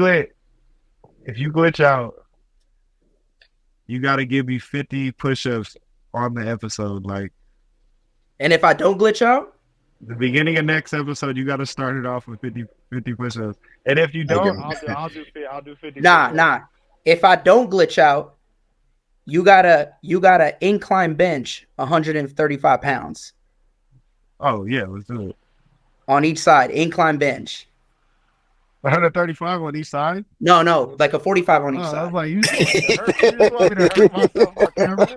glitch out, you gotta give me 50 push-ups on the episode. Like And if I don't glitch out, the beginning of next episode, you gotta start it off with 50 push-ups. And if you Make don't, him. I'll do 50 nah, push-ups. nah. If I don't glitch out, you gotta incline bench 135 pounds Oh yeah, let's do it. on each side. Incline bench. 135 on each side. No, like a 45 on Oh, each I was side. like, you just want me to hurt, you just want me to hurt myself on camera?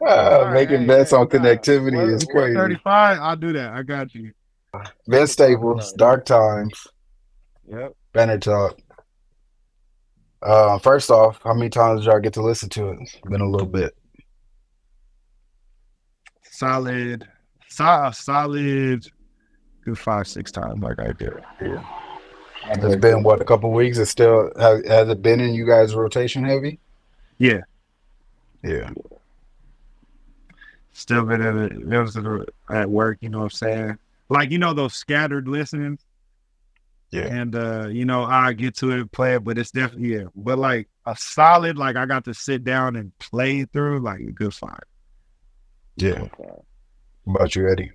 All right, Making hey, bets hey, on nah, connectivity is crazy. 135. I'll do that. I got you. Ben Staples, Dark Times, Yep. Banner Talk. First off, how many times did y'all get to listen to it? It's been a little bit. Solid, good 5, 6 times like I did. Yeah. It's been what, a couple weeks? It still has it been in you guys' rotation heavy? Yeah. Yeah. Still been at work, you know what I'm saying? Like, those scattered listenings. Yeah. And, I get to it, play it, but it's definitely, yeah. But like a solid, like I got to sit down and play through, like a good 5. Yeah. What about you, Eddie?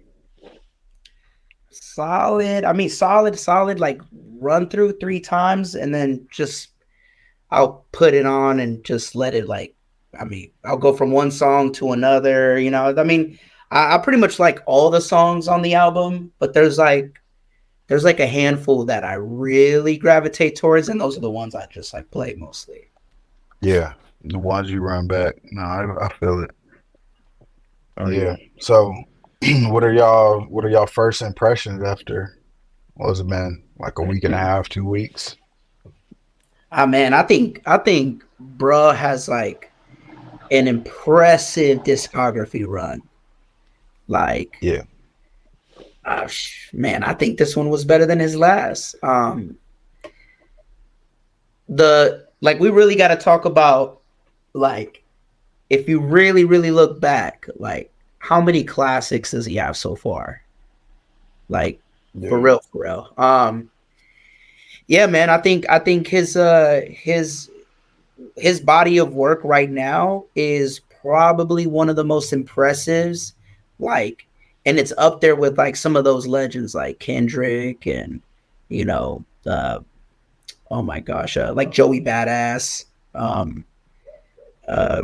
Solid. I mean, solid. Like run through 3 times, and then just I'll put it on and just let it like. I mean, I'll go from one song to another. I mean, I pretty much like all the songs on the album, but there's like a handful that I really gravitate towards, and those are the ones I just like play mostly. Yeah. The ones you run back. No, I feel it. Oh, yeah. So what are y'all first impressions after what was it, man? Like a week and a half, 2 weeks? Man, I think bruh has like an impressive discography run. Like, Yeah. Man, I think this one was better than his last. We really got to talk about, like, if you really really look back, like how many classics does he have so far? Like, Yeah. for real. Yeah, man, I think his body of work right now is probably one of the most impressive, like, and it's up there with like some of those legends like Kendrick and oh my gosh, like Joey Badass. Uh,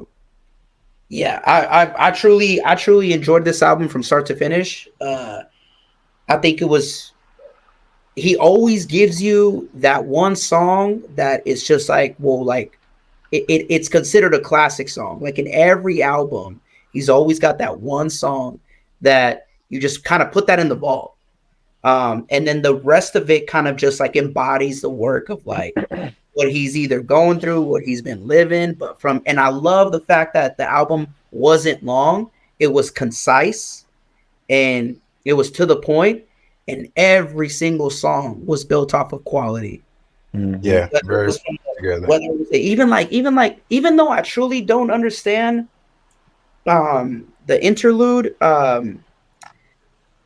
yeah, I truly enjoyed this album from start to finish. I think it was. He always gives you that one song that is just like, well, like it's considered a classic song. Like in every album, he's always got that one song that you just kind of put that in the vault. And then the rest of it kind of just like embodies the work of like what he's either going through, what he's been living. And I love the fact that the album wasn't long. It was concise and it was to the point, and every single song was built off of quality. Yeah, very together. Even though I truly don't understand the interlude,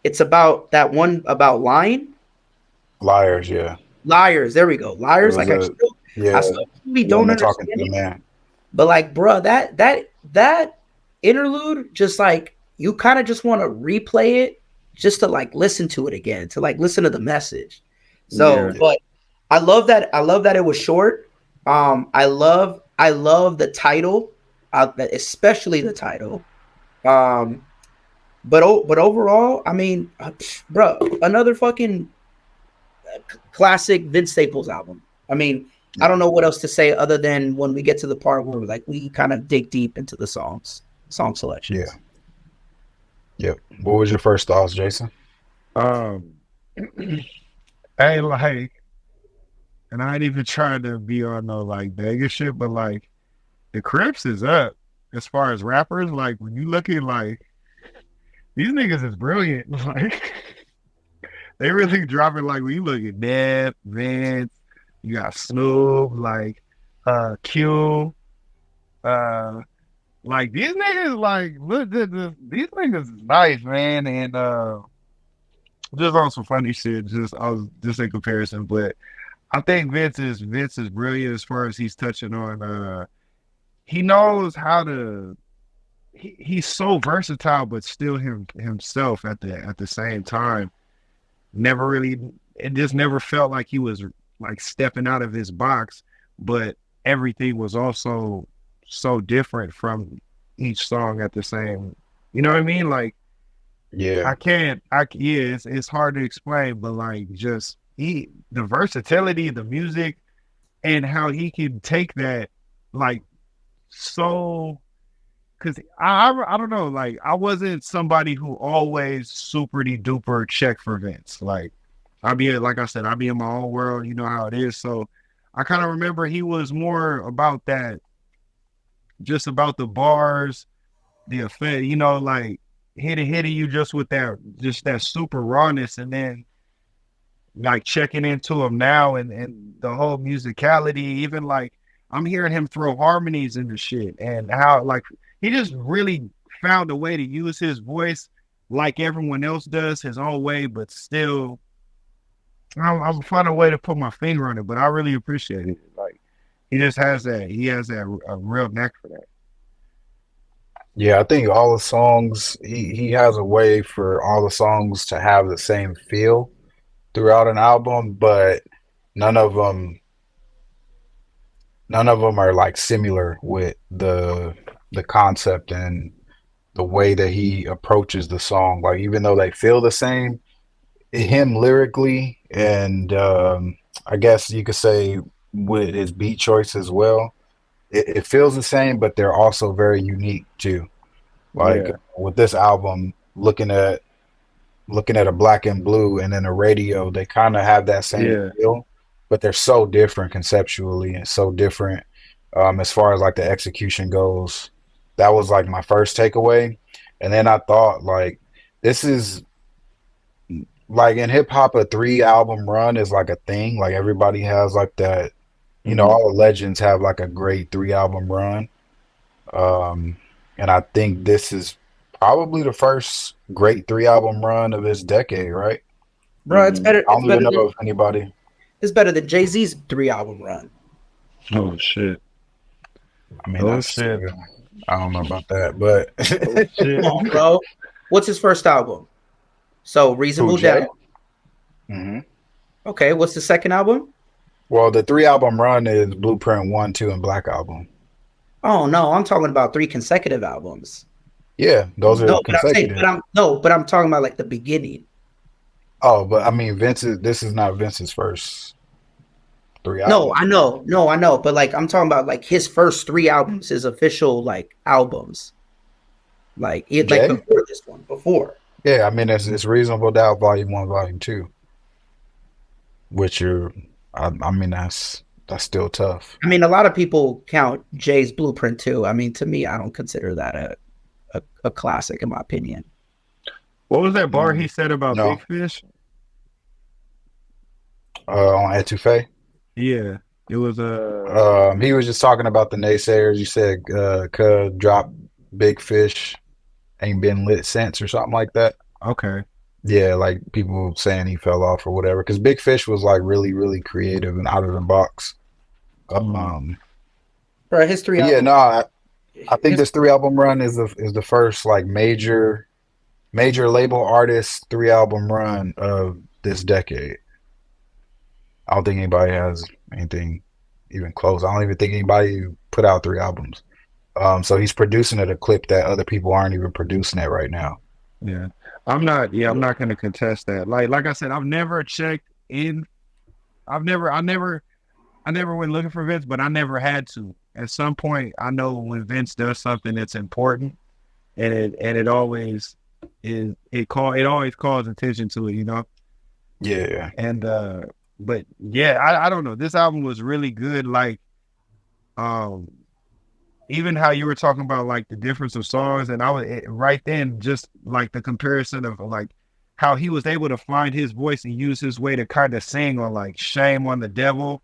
it's about that one about lying. Liars, yeah. Liars, there we go. Liars, like I yeah, still really don't understand talking to the man. But like, bruh, that interlude, just like you kind of just want to replay it just to like listen to it again, to like listen to the message. So, but I love that it was short. I love the title, especially the title. But overall, I mean, bro, another fucking classic Vince Staples album. I mean, I don't know what else to say other than when we get to the part where like we kind of dig deep into the song selections. Yeah. Yep. What was your first thoughts, Jason? Hey, like, and I ain't even trying to be on no like beggar shit, but like the Crips is up as far as rappers. Like when you look at like these niggas is brilliant. Like they really dropping. Like when you look at Ned, Vince, you got Snoop, like Q, like these niggas, like look, these niggas is nice, man, and just on some funny shit. Just I was just in comparison, but I think Vince is brilliant as far as he's touching on. He knows how to. He's so versatile, but still himself at the same time. Never really, it just never felt like he was like stepping out of his box, but everything was also so different from each song at the same. You know what I mean? Like Yeah, yeah, it's hard to explain, but like just the versatility, the music, and how he can take that like so. Cause I don't know, like I wasn't somebody who always super duper check for Vince. Like like I said, I be in my own world, you know how it is. So I kind of remember he was more about that, just about the bars, the effect, like hitting you just with that super rawness, and then like checking into him now, and the whole musicality, even like I'm hearing him throw harmonies into shit, and how like he just really found a way to use his voice like everyone else does, his own way, but still I'm finding a way to put my finger on it, but I really appreciate it. Like he has that a real knack for that. yeah. I think all the songs he has a way for all the songs to have the same feel throughout an album, but none of them none of them are like similar with the concept and the way that he approaches the song. Like even though they feel the same, him lyrically and I guess you could say with his beat choice as well, it feels the same, but they're also very unique too. Like Yeah, with this album, looking at a Black and Blue and then a Radio, they kind of have that same yeah, feel, but they're so different conceptually and so different as far as like the execution goes. That was like my first takeaway. And then I thought like this is like in hip hop, a 3 album run is like a thing. Like everybody has like that, mhm, all the legends have like a great 3 album run. Um, and I think this is probably the first great 3 album run of this decade, right? Bro. It's mhm. better. I It's don't even better know than if anybody. Jay-Z's 3 album run. Oh shit. I mean, Oh that's shit. I don't know about that, but Oh Come shit. on, bro. What's his first album? So who Reasonable Jay? Doubt. Hmm. Okay, what's the second album? Well, the 3 album run is Blueprint 1, 2, and Black Album. Oh no, I'm talking about 3 consecutive albums. Yeah, those are No, but I'm saying, consecutive. but I'm talking about like the beginning. Oh, but I mean, this is not Vince's first three No, albums. I know, no, I know, but like I'm talking about like his first 3 albums, his official like albums, like it, like Jay? before this one, before. Yeah, I mean, it's Reasonable Doubt Volume 1, Volume 2, which are, I mean, that's still tough. I mean, a lot of people count Jay's Blueprint too. I mean, to me, I don't consider that a classic in my opinion. What was that bar he Mm, said about no, Big Fish? on Etouffee. Yeah, it was He was just talking about the naysayers. You said, "Cuz drop Big Fish ain't been lit since" or something like that. okay. Yeah, like people saying he fell off or whatever. Because Big Fish was like really, really creative and out of the box. Mm. Um, Bro, his three but yeah, albums, no, I think his this 3 album run is the first like major label artist 3 album run of this decade. I don't think anybody has anything even close. I don't even think anybody put out 3 albums. So he's producing at a clip that other people aren't even producing at right now. Yeah. I'm not gonna contest that. Like I said, I've never checked in. I never went looking for Vince, but I never had to. At some point, I know when Vince does something that's important, and it always it always calls attention to it. Yeah, And but yeah, I don't know. This album was really good. Like um even how you were talking about like the difference of songs, and I was right then just like the comparison of like how he was able to find his voice and use his way to kind of sing on like Shame on the Devil,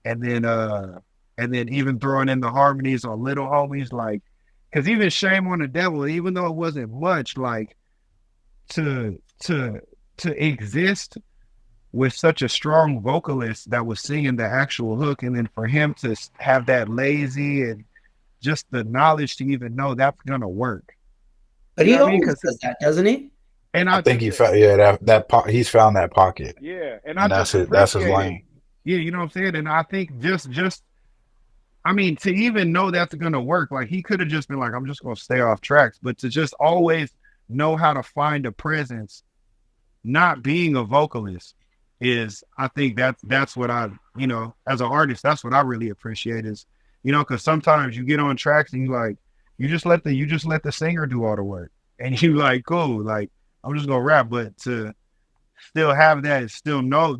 and then even throwing in the harmonies on Little Homies, like because even Shame on the Devil, even though it wasn't much, like to to exist with such a strong vocalist that was singing the actual hook, and then for him to have that lazy and just the knowledge to even know that's gonna work. But You he know what I mean? always does that, doesn't he? And I I think just he found he's found that pocket, yeah, and I and just that's his appreciate it. lane. Yeah, you know what I'm saying? And I think just I mean, to even know that's gonna work, like he could have just been like, I'm just gonna stay off tracks, but to just always know how to find a presence, not being a vocalist, is I think that's what I, you know, as an artist, that's what I really appreciate is, you know, because sometimes you get on tracks and you like you just let the singer do all the work, and you like cool, like I'm just gonna rap, but to still have that, still know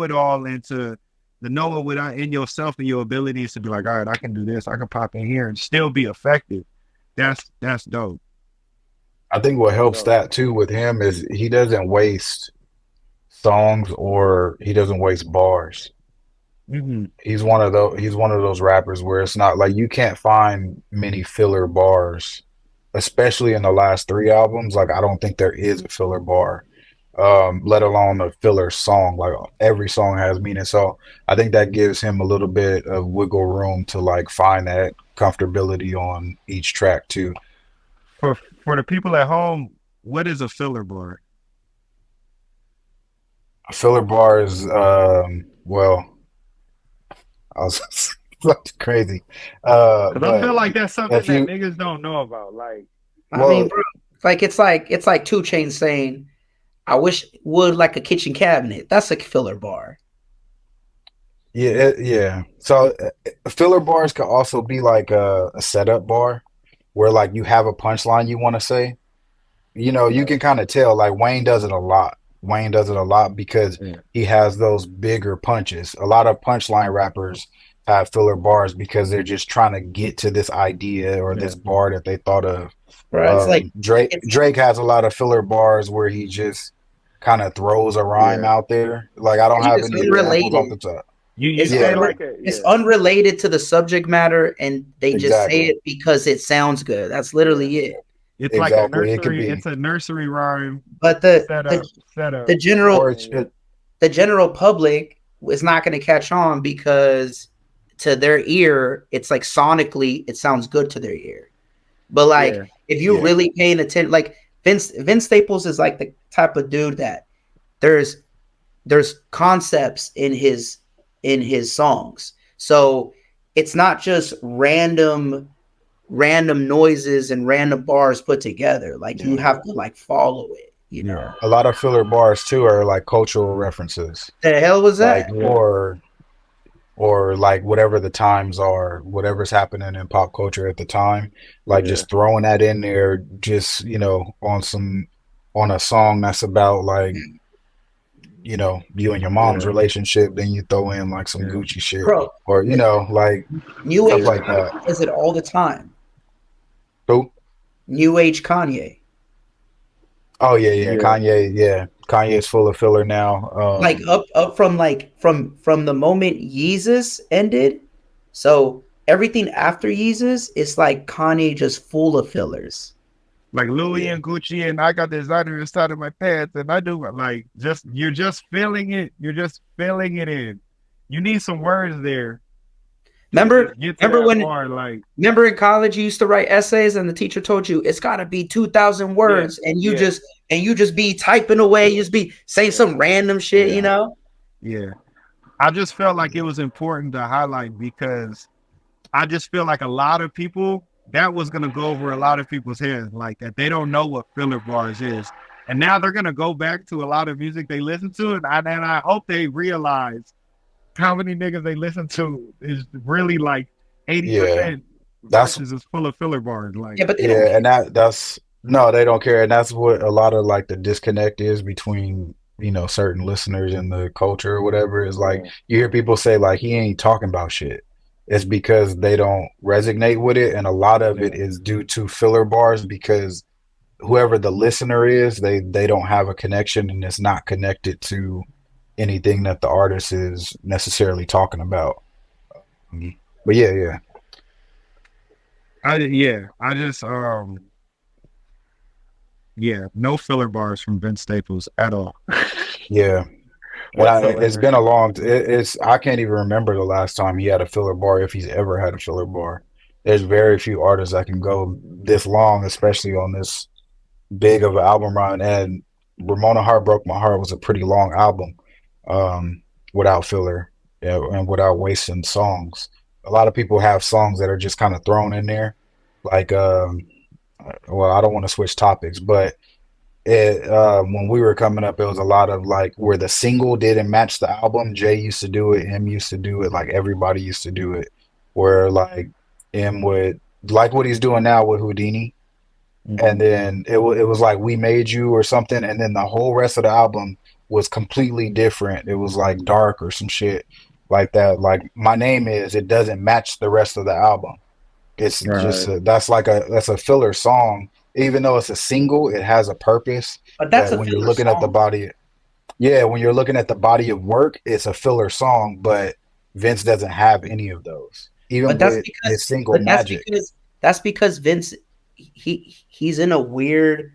it all, and to the know it without in yourself and your abilities to be like, all right, I can do this, I can pop in here and still be effective. That's dope. I think what helps that too with him is he doesn't waste songs or he doesn't waste bars. Mm-hmm. He's one of those rappers where it's not like you can't find many filler bars, especially in the last three albums. Like I don't think there is a filler bar, let alone a filler song. Like every song has meaning. So I think that gives him a little bit of wiggle room to like find that comfortability on each track too. For the people at home, what is a filler bar? A filler bar is well, I was that's crazy. Because I feel But like that's something if that you niggas don't know about. Like, I mean, well, bro, it's like 2 Chainz saying, "I wish wood like a kitchen cabinet." That's a filler bar. yeah, yeah. So filler bars could also be like a setup bar where like you have a punchline you want to say. You know, you can kind of tell like Wayne does it a lot. Wayne does it a lot because yeah, he has those bigger punches. A lot of punchline rappers have filler bars because they're just trying to get to this idea or yeah. this bar that they thought of. Bro, it's like it's Drake has a lot of filler bars where he just kind of throws a rhyme Yeah. out there. Like I don't it's have just any examples off unrelated. the top. You It's say Yeah, like a it's yeah. unrelated to the subject matter, and they just say exactly. it because it sounds good. That's literally it. It's like a Exactly. It could nursery. be It's a nursery rhyme But setup. the or general it, the general public is not going to catch on because to their ear, it's like sonically, it sounds good to their ear. But like, Yeah, if you yeah. really paying attention, like Vince Staples is like the type of dude that there's concepts in his songs. So it's not just random noises and random bars put together. Like you Yeah. have to like follow it, you know. yeah, A lot of filler bars too are like cultural references. The hell was Like that? yeah, or like whatever the times are, whatever's happening in pop culture at the time, like yeah, just throwing that in there, just on a song that's about like you and your mom's yeah, relationship, then you throw in like some yeah. Gucci shit Bro, or like New stuff Age like Kanye that. does it all the time. Who? New Age Kanye. Oh yeah, yeah, Yeah. Kanye, yeah, Kanye's full of filler now. Like up from from the moment Yeezus ended. So everything after Yeezus is like Kanye just full of fillers. Like Louis Yeah, and Gucci, and I got designer inside of my pants, and I do like just you're just feeling it. You're just feeling it in. You need some words there to Remember just get to remember that when part. Like remember in college you used to write essays and the teacher told you it's got to be 2,000 yeah, words and yeah, you just be typing away, you just be saying some random shit, you yeah, know? yeah. I just felt like it was important to highlight because I just feel like a lot of people that was gonna go over a lot of people's heads, like that they don't know what filler bars is, and now they're gonna go back to a lot of music they listen to, and I hope they realize how many niggas they listen to is really like yeah. 80% That's verses is full of filler bars. Like Yeah, but they don't Yeah, care. and that's no, they don't care, and that's what a lot of like the disconnect is between certain listeners and the culture or whatever. Is like yeah, you hear people say like he ain't talking about shit. It's because they don't resonate with it, and a lot of it yeah, is due to filler bars because whoever the listener is, they don't have a connection, and it's not connected to anything that the artist is necessarily talking about. But yeah, yeah, I just Yeah, no filler bars from Vince Staples at all. Yeah. And it's Whatsoever. been a long. It's I can't even remember the last time he had a filler bar, if he's ever had a filler bar. There's very few artists that can go this long, especially on this big of an album run. And Ramona Heart Broke My Heart was a pretty long album, without filler, yeah, and without wasting songs. A lot of people have songs that are just kind of thrown in there, like well, I don't want to switch topics, but when we were coming up, it was a lot of like where the single didn't match the album. Jay used to do it, M used to do it, like everybody used to do it, where like M would like what he's doing now with Houdini, and then it was like We Made You or something, and then the whole rest of the album was completely different. It was like dark or some shit like that. Like My Name Is, it doesn't match the rest of the album. It's just Right. that's a filler song. Even though it's a single, it has a purpose. But that's That a when you're filler looking at the song. body, yeah, when you're looking at the body of work, it's a filler song. But Vince doesn't have any of those, even But that's with because his single but Magic. that's because Vince he's in a weird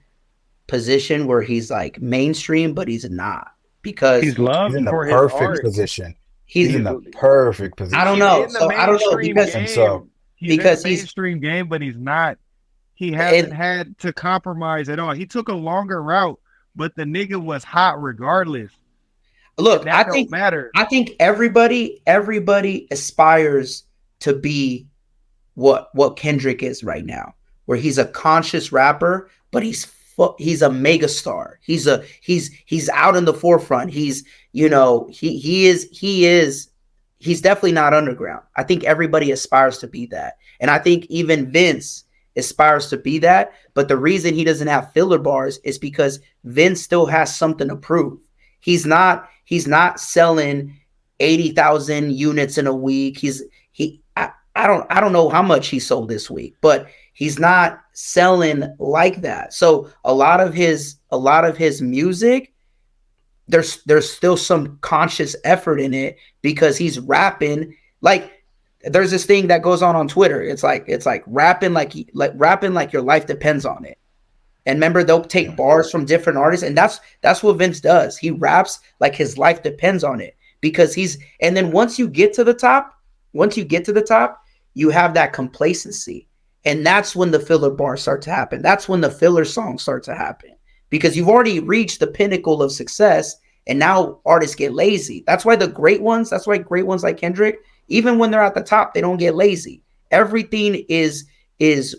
position where he's like mainstream, but he's not because He's He's loved in the for his perfect art. position. He's he's in He's the perfect I don't position. he's know. in the So I don't know mainstream because Himself. game. He's in the he's mainstream game, but he's not. He hasn't and had to compromise at all. He took a longer route, but the nigga was hot regardless, and look, that don't matter. I think everybody aspires to be what Kendrick is right now, where he's a conscious rapper, but he's a megastar. He's out in the forefront. He's he's definitely not underground. I think everybody aspires to be that, and I think even Vince aspires to be that. But the reason he doesn't have filler bars is because Vince still has something to prove. He's not selling 80,000 units in a week. I don't know how much he sold this week, but he's not selling like that. So a lot of his music, there's still some conscious effort in it because he's rapping like there's this thing that goes on Twitter. It's like rapping like your life depends on it. And remember, they'll take bars from different artists, and that's what Vince does. He raps like his life depends on it because he's. And then once you get to the top, you have that complacency, and that's when the filler bars start to happen. That's when the filler songs start to happen because you've already reached the pinnacle of success, and now artists get lazy. That's why great ones like Kendrick, even when they're at the top, they don't get lazy. Everything is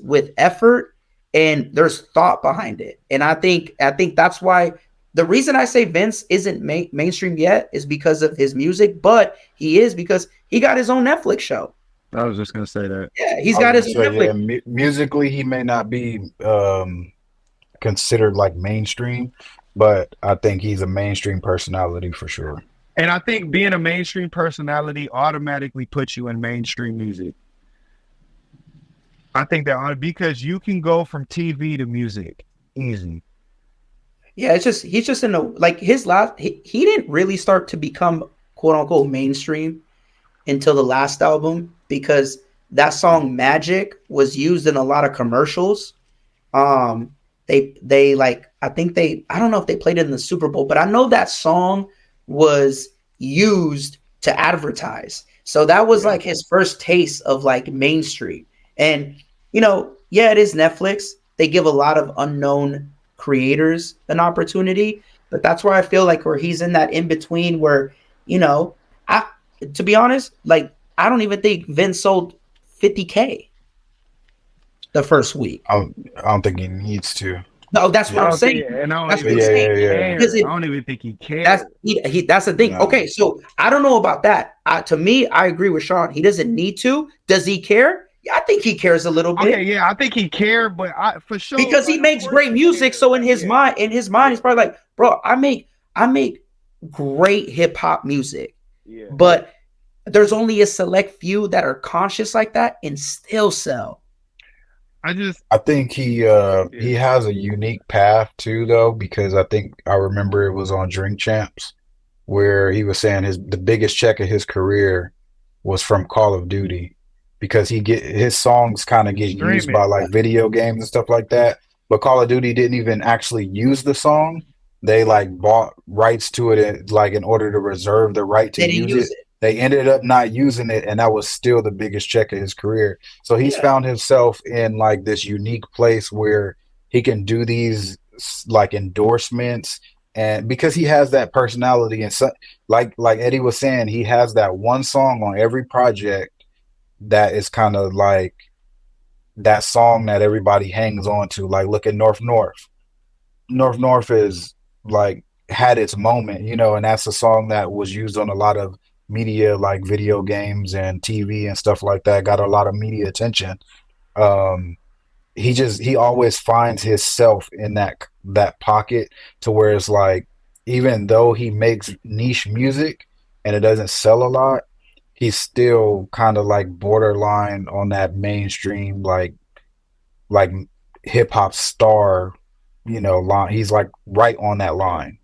with effort and there's thought behind it. And I think that's why the reason I say Vince isn't mainstream yet is because of his music, but he is because he got his own Netflix show. I was just gonna say that. Yeah, he's I was got gonna his own say, yeah, Netflix. musically he may not be considered like mainstream, but I think he's a mainstream personality for sure. And I think being a mainstream personality automatically puts you in mainstream music. I think that because you can go from TV to music easy. Yeah, it's just he's just in a like his last he didn't really start to become quote unquote mainstream until the last album because that song Magic was used in a lot of commercials. Um, they like I don't know if they played it in the Super Bowl, but I know that song was used to advertise. So that was like his first taste of like mainstream. And yeah, it is Netflix. They give a lot of unknown creators an opportunity, but that's where I feel like where he's in that in between where I to be honest, like I don't even think Vince sold 50K the first week. I don't think he needs to. No, that's what I Yeah, I'm don't think, saying. and I don't That's even what I'm yeah, think yeah, saying. he yeah. Because cared. I don't even think he that's cared. that's the thing. No. Okay, so I don't know about that. To me, I agree with Sean. He doesn't need to. Does he care? Yeah, I think he cares a little bit Okay, yeah, I think he cared, but for sure, because he like, of makes course great he music. cared. So Yeah, in his mind, he's probably like, bro, I make great hip hop music, yeah. but there's only a select few that are conscious like that and still sell. I just, I think he has a unique path too, though, because I think I remember it was on Drink Champs where he was saying the biggest check of his career was from Call of Duty because his songs kind of get used by streaming. like video games and stuff like that. but Call of Duty didn't even actually use the song. They like bought rights to it, like in order to reserve the right to They didn't use use it. it. They ended up not using it, and that was still the biggest check of his career. So he's Yeah. found himself in like this unique place where he can do these like endorsements, and because he has that personality, and so, like Eddie was saying, he has that one song on every project that is kind of like that song that everybody hangs on to. Like, look at North North. North North is like had its moment, you know, and that's a song that was used on a lot of media, like video games and TV and stuff like that. Got a lot of media attention. Um, he always finds himself in that pocket to where it's like, even though he makes niche music and it doesn't sell a lot, he's still kind of like borderline on that mainstream like hip hop star, you know, line. He's like right on that line.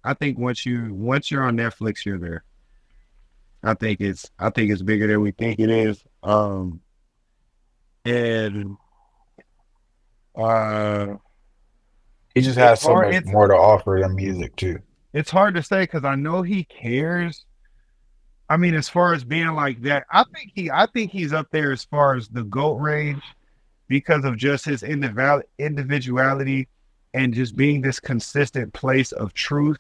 I think once you're on Netflix, you're there. I think it's bigger than we think it is. And uh, He just it's has so hard. much more to offer than music too. It's hard to say because I know he cares. I mean, as far as being like that, I think he's up there as far as the GOAT range because of just his individuality and just being this consistent place of truth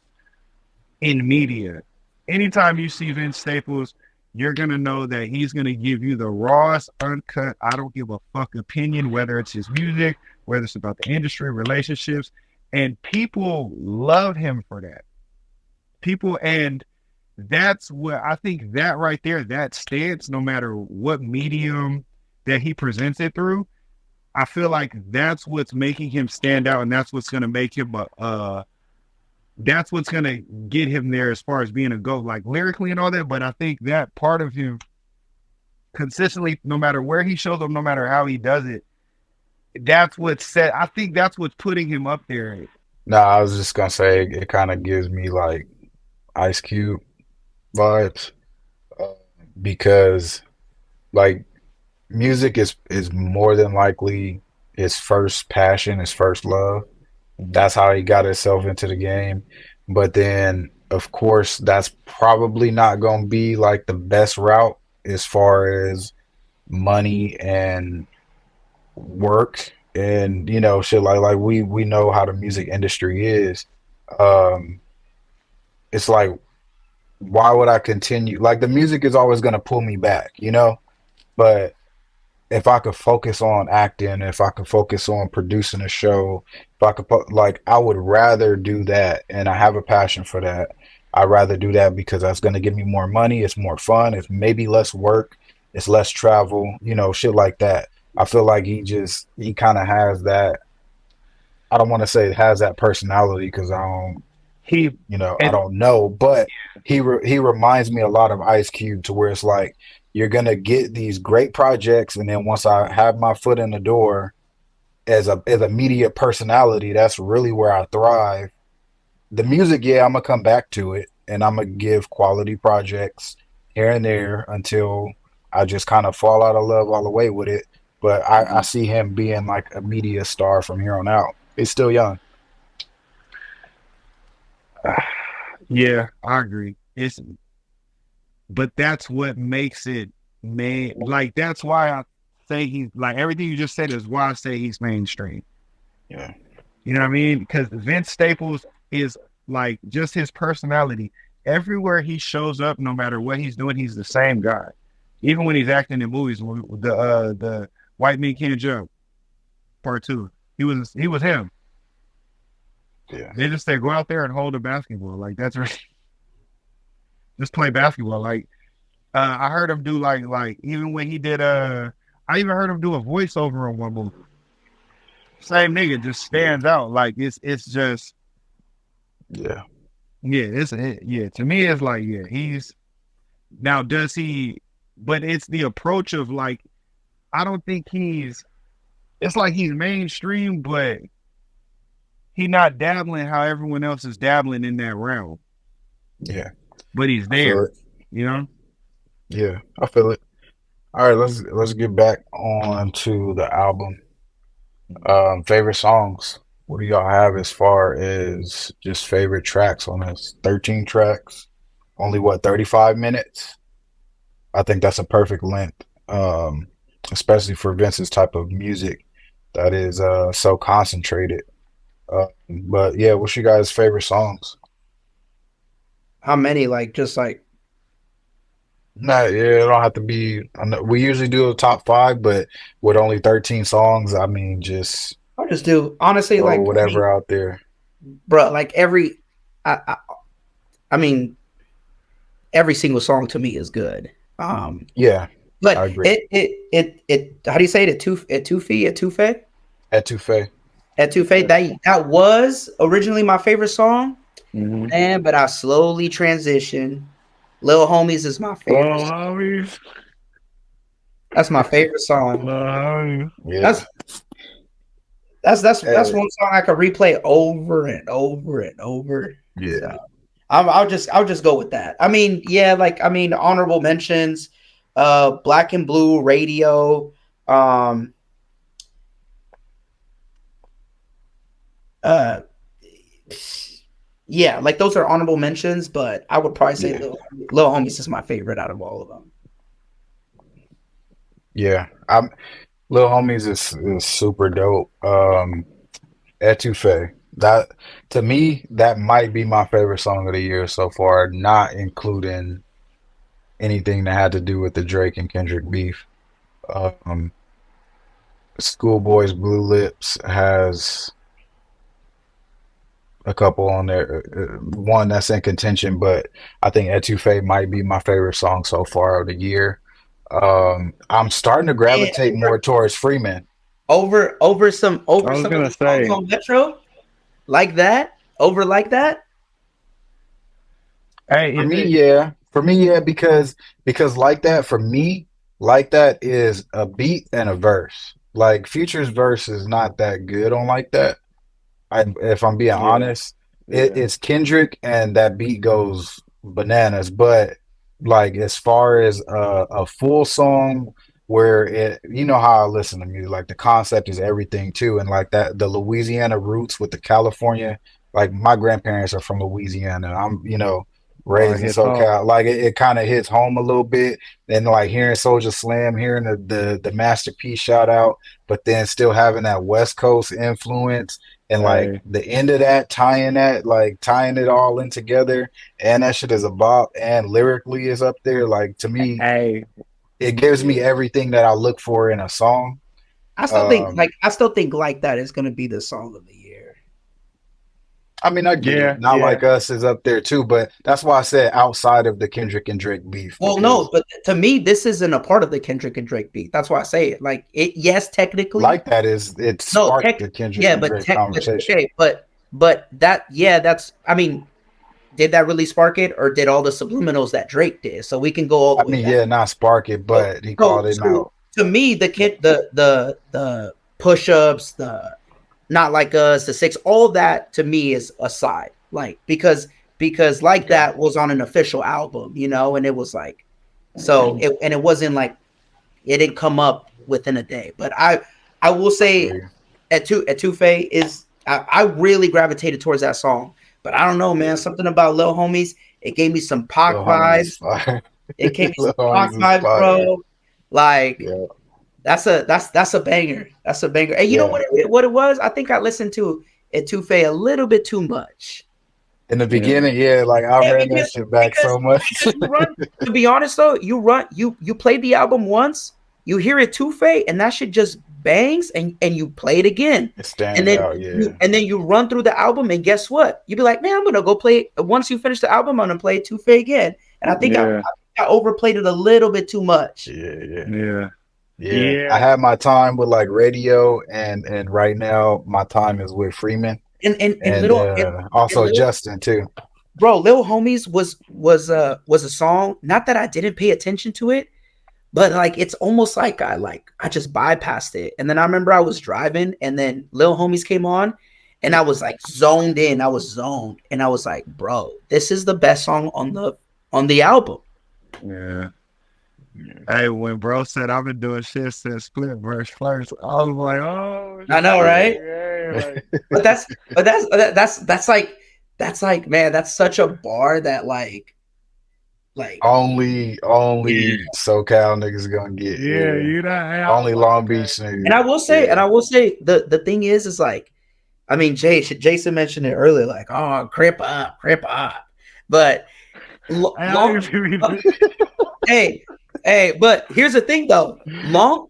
in media. Anytime you see Vince Staples, you're gonna know that he's gonna give you the rawest, uncut, I don't give a fuck opinion, whether it's his music, whether it's about the industry, relationships, and people love him for that. People, and that's what I think that right there, that stance, no matter what medium that he presents it through, I feel like that's what's making him stand out, and that's what's gonna make him that's what's gonna get him there as far as being a GOAT, like lyrically and all that. But I think that part of him consistently, no matter where he shows up, no matter how he does it, that's what's set. I think that's what's putting him up there. No, I was just gonna say it kind of gives me like Ice Cube vibes, uh, because like music is more than likely his first passion, his first love. That's how he got himself into the game. But then, of course, that's probably not going to be like the best route as far as money and work and you know shit like we know how the music industry is. Um, it's like, why would I continue? Like the music is always going to pull me back, you know. But if I could focus on acting, if I could focus on producing a show, if I could like, I would rather do that, and I have a passion for that. I'd rather do that because that's going to give me more money. It's more fun. It's maybe less work. It's less travel. You know, shit like that. I feel like he kind of has that. I don't want to say has that personality because I don't, He you know, I and don't know, but he reminds me a lot of Ice Cube to where it's like you're gonna get these great projects, and then once I have my foot in the door as a media personality, that's really where I thrive. The music, yeah, I'm gonna come back to it, and I'm gonna give quality projects here and there until I just kind of fall out of love all the way with it. But I see him being like a media star from here on out. He's still young. yeah, I agree. It's but that's what makes it man. Like that's why I say he's like everything you just said is why I say he's mainstream. Yeah, You know what I mean? Because Vince Staples is like just his personality. Everywhere he shows up, no matter what he's doing, he's the same guy. Even when he's acting in movies, the White Men Can't Jump Part Two, he was him. yeah, They just say go out there and hold a basketball. Like that's right. Just play basketball. Like I heard him do like even when he did I even heard him do a voiceover on one movie. Same nigga just yeah, stands out. Like it's just yeah. yeah, yeah. To me, it's like yeah, he's now does he? But it's the approach of like I don't think he's. It's like he's mainstream, but he not dabbling how everyone else is dabbling in that realm. Yeah, But he's I feel there, it. you know. Yeah, I feel it. All right, let's get back on to the album. Favorite songs. What do y'all have as far as just favorite tracks on this? 13 tracks. Only what, 35 minutes? I think that's a perfect length. Especially for Vince's type of music that is so concentrated. But yeah, what's your guys' favorite songs? How many? Like just like No, yeah, it don't have to be. I know we usually do a top five, but with only 13 songs, I mean, just I'll just do honestly throw like I mean, whatever out there. bro, like I, I I mean every single song to me is good. Yeah, I But agree. it how do you say it? Etouffee? Etouffee. Etouffee. That was originally my favorite song, Mm-hmm. and but I slowly transitioned. Lil Homies is my favorite. Little homies. That's my favorite song. Little homies. Yeah. That's that's Hey, one song I could replay over and over and over. yeah. So I'll just go with that. I mean, yeah, like I mean, honorable mentions, Black and Blue Radio, um, uh, yeah, like those are honorable mentions, but I would probably say Yeah. Lil Homies is my favorite out of all of them. Yeah. I'm Lil Homies is super dope. Etouffee. That to me, that might be my favorite song of the year so far, not including anything that had to do with the Drake and Kendrick beef. Um, Schoolboy's Blue Lips has a couple on there. One that's in contention, but I think Etouffee might be my favorite song so far of the year. I'm starting to And gravitate more towards Freeman. I over was some of gonna the songs say, on Metro like that, over like that. hey, For is me, it? yeah. For me, yeah, because like that, for me, like that is a beat and a verse. Like Future's verse is not that good on like that. If I'm being Yeah, honest, yeah. it's Kendrick and that beat goes bananas. But like as far as a full song where it, you know how I listen to music, like the concept is everything too, and like that the Louisiana roots with the California. Like my grandparents are from Louisiana. I'm Oh, it raised in hits home. SoCal. Like it kind of hits home a little bit. And like hearing Soldier Slam, hearing the Masterpiece shout out, but then still having that West Coast influence and like Hey, the end of that, tying it all in together, and that shit is a bop, and lyrically is up there. Like to me, hey, it gives me yeah, everything that I look for in a song. Um, I still think like that is gonna be the song of the year. I mean, I get it. yeah, Not yeah. like us is up there too, but that's why I said outside of the Kendrick and Drake beef Well, no, because but to me, this isn't a part of the Kendrick and Drake beat. That's why I say it. Like it, yes, technically, like that is it no, sparked the Kendrick yeah, and Drake but conversation. okay, but that, yeah, that's. I mean, did that really spark it, or did all the subliminals that Drake did? So we can go all I the way mean, back. yeah, not spark it, So, but he called him so out. to me, the kid, the push ups, the not like us, the six, all that to me is aside. Like because like Okay. that was on an official album, you know, and it was like and it wasn't like it didn't come up within a day. But I will I feel say you. Etouffee is I really gravitated towards that song. But I don't know, man. Yeah. Something about Lil Homies. It gave me some Lil Pac homies is vibes. fire. It gave me Lil some Pac homies is vibes, fire. bro. Like Yeah. that's a banger. That's a banger. And you know Yeah. what it was? I think I listened to Etouffee a little bit too much. In the Yeah. beginning, yeah, like I Yeah, ran that shit back so much. because you run. To be honest though, you played the album once, you hear Etouffee, and that shit just bangs, and you play it again, It stands out, yeah. and then you run through the album, and guess what? You be like, man, I'm gonna go play. Once you finish the album, I'm gonna play Etouffee again. And Yeah, I overplayed it a little bit too much. Yeah, yeah. yeah, Yeah. I yeah. had my time with like radio and right now my time is with Freeman And and and also little Justin too. bro, Lil Homies was a song. Not that I didn't pay attention to it, but like it's almost like I just bypassed it. And then I remember I was driving, and then Lil Homies came on, and I was like zoned in. I was zoned, and I was like, bro, this is the best song on the album. Yeah. Hey, when bro said I've been doing shit since Split verse first, I was like, oh, I know, right? yeah, But that's like, man, that's such a bar that like Only yeah. SoCal niggas gonna get. yeah, Yeah. you know. Hey, I was Only like, Long okay. Beach And niggas. I will say, Yeah. the thing is like, I mean, Jason mentioned it earlier, like, oh, crip up, but Hey, I long, didn't even- hey, hey, but here's the thing though, Long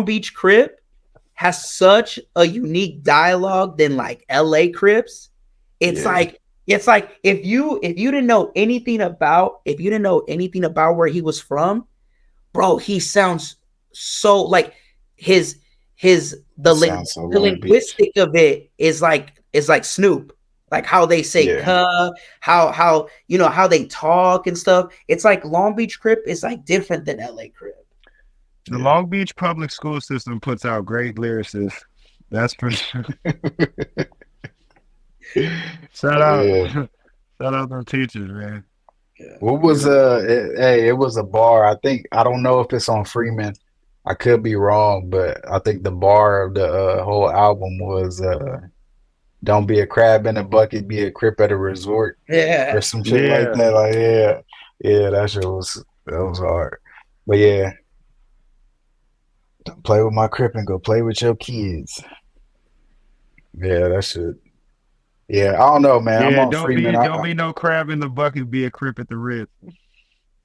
Beach Crip has such a unique dialogue than like L.A. Crips. It's Yeah. like if you didn't know anything about where he was from, bro, he sounds so like his Sounds so the Long Beach. linguistic of it is like Snoop, like how they say Yeah. "cuh," how you know how they talk and stuff. It's like Long Beach Crip is like different than L.A. Crip. the Yeah. Long Beach public school system puts out great lyricists. That's for sure. Shout out, Yeah. shout out them teachers, man. Yeah. What was hey, it was a bar. I don't know if it's on Freeman. I could be wrong, but I think the bar of the whole album was don't be a crab in a bucket, be a crip at a resort or Yeah. some shit like Yeah, that. Like yeah. Yeah, that was hard. But yeah, don't play with my crip and go play with your kids. Yeah, that shit. Yeah, I don't know, man. I'm yeah. on Freeman. Don't be no crab in the bucket. Be a crip at the Ritz.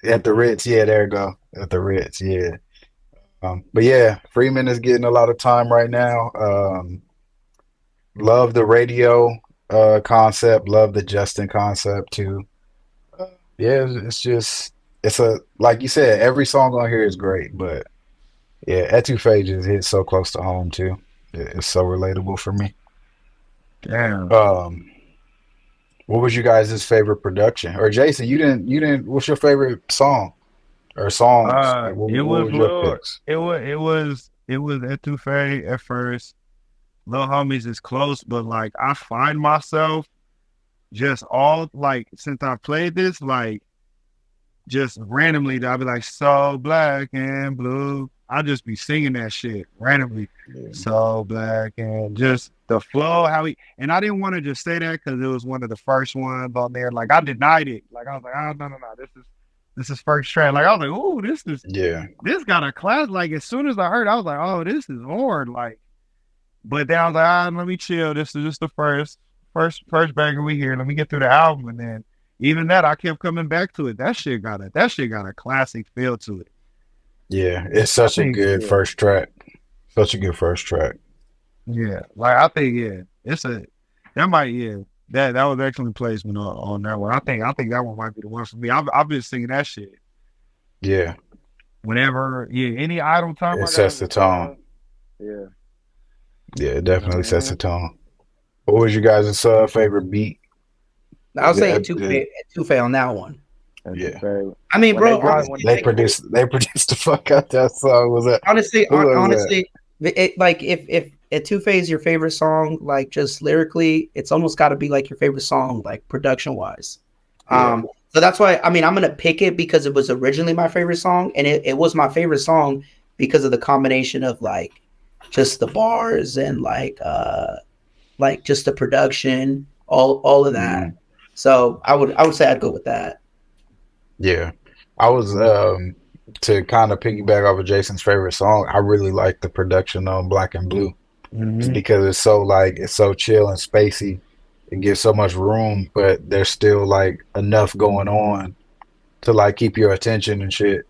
At the Ritz, yeah, there you go. At the Ritz, yeah. But yeah, Freeman is getting a lot of time right now. Love the radio concept. Love the Justin concept too. Yeah, it's just it's a like you said. Every song on here is great, but yeah, Etouffee just hits so close to home too. It's so relatable for me. Damn. Um, what was you guys' favorite production? Or Jason, you didn't. What's your favorite song or songs? Like, It what was was your Lil. picks? It was Etouffee at first. Lil Homies is close, but like I find myself just all like since I played this, like just randomly, I'll be like, so black and blue. I'll just be singing that shit randomly. Yeah. So black and just the flow, how he and I didn't want to just say that because it was one of the first ones on there. Like I denied it. Like I was like, oh no. This is first track. Like I was like, oh, Yeah. this got a class. Like as soon as I heard, I was like, oh, this is hard. Like, but then I was like, let me chill. This is just the first banger we hear. Let me get through the album, and then even that, I kept coming back to it. That shit got a classic feel to it. Yeah, it's I such a think, good first track. Such a good first track. yeah, like I think, that might, that was excellent placement on that one. I think that one might be the one for me. I've been singing that shit Yeah, whenever, any idle time it I sets got. the tone. Yeah, Yeah, it definitely sets the man. tone. What was you guys' favorite beat? I'll say Yeah, Etouffee on that one. That's the yeah. favorite. I mean, When they bro, brought honestly, when They produced the fuck out that song. Was that who was that? honestly, like if Etouffee is your favorite song, like just lyrically, it's almost got to be like your favorite song, like production wise. Yeah, So that's why I mean I'm gonna pick it because it was originally my favorite song, and it was my favorite song because of the combination of like just the bars and like just the production, all of that. mhm, So I would say I'd go with that. yeah. I was to kind of piggyback off of Jason's favorite song. I really like the production on Black and Blue. It's Mhm. because it's so chill and spacey. It gives so much room, but there's still like enough going on to like keep your attention and shit.